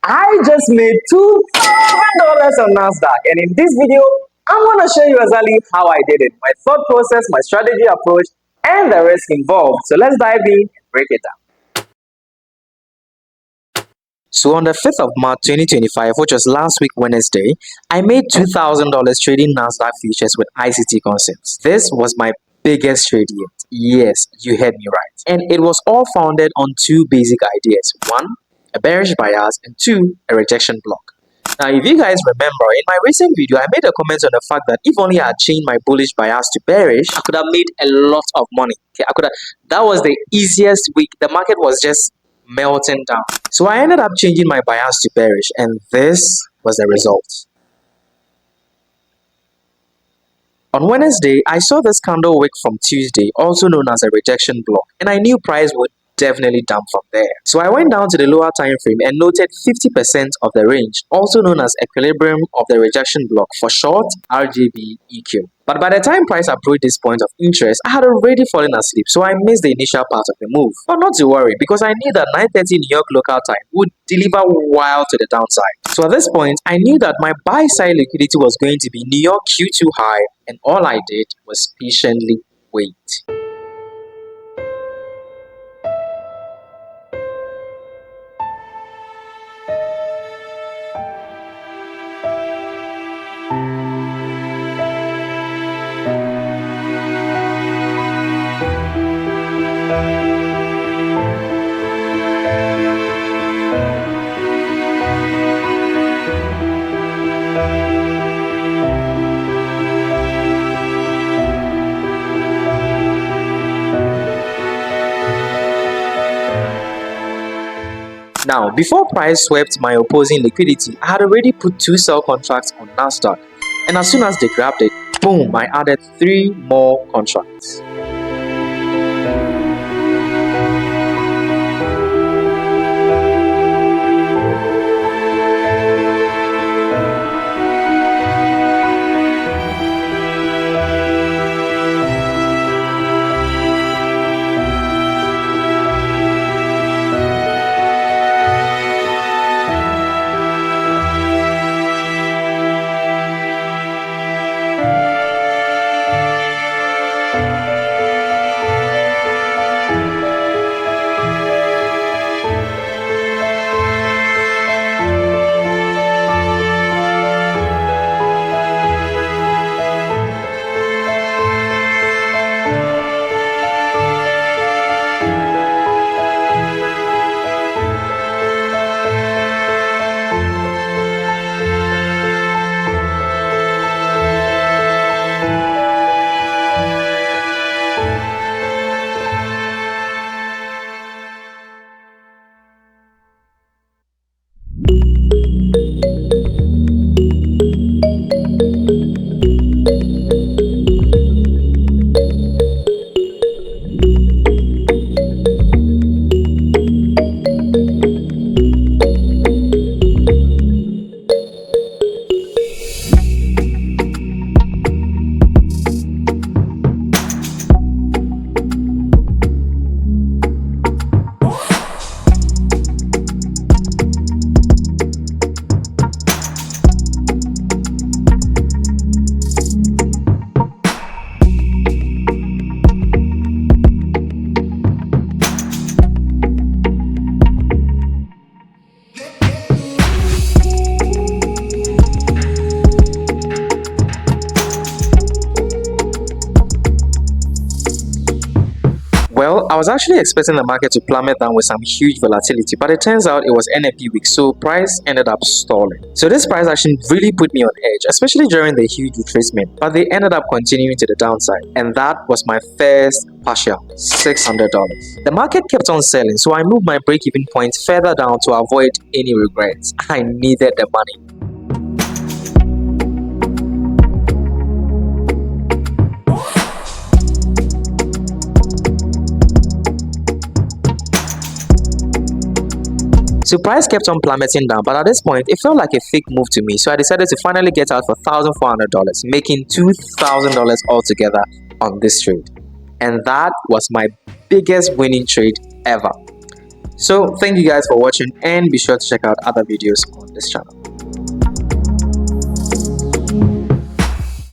I just made $2,000 on Nasdaq, and in this video, I'm going to show you exactly how I did it, my thought process, my strategy approach, and the risk involved. So let's dive in and break it down. So on the 5th of March 2025, which was last week Wednesday, I made $2,000 trading Nasdaq futures with ICT Concepts. This was my biggest trade yet. Yes, you heard me right. And it was all founded on two basic ideas. One, a bearish bias, and two, a rejection block. Now, if you guys remember, in my recent video, I made a comment on the fact that if only I had changed my bullish bias to bearish, I could have made a lot of money. Okay, that was the easiest week. The market was just melting down. So I ended up changing my bias to bearish, and this was the result. On Wednesday, I saw this candle wick from Tuesday, also known as a rejection block, and I knew price would definitely dump from there. So I went down to the lower time frame and noted 50% of the range, also known as equilibrium of the rejection block, for short RJBEQ. But by the time price approached this point of interest, I had already fallen asleep, so I missed the initial part of the move. But not to worry, because I knew that 9:30 New York local time would deliver wild to the downside. So at this point, I knew that my buy-side liquidity was going to be New York Q2 high, and all I did was patiently wait. Now, before price swept my opposing liquidity, I had already put 2 sell contracts on Nasdaq, and as soon as they grabbed it, boom, I added 3 more contracts. Well, I was actually expecting the market to plummet down with some huge volatility, but it turns out it was NFP week, so price ended up stalling. So this price action really put me on edge, especially during the huge retracement, but they ended up continuing to the downside, and that was my first partial, $600. The market kept on selling, so I moved my break-even point further down to avoid any regrets. I needed the money. So price kept on plummeting down, but at this point, it felt like a fake move to me. So I decided to finally get out for $1,400, making $2,000 altogether on this trade. And that was my biggest winning trade ever. So thank you guys for watching, and be sure to check out other videos on this channel.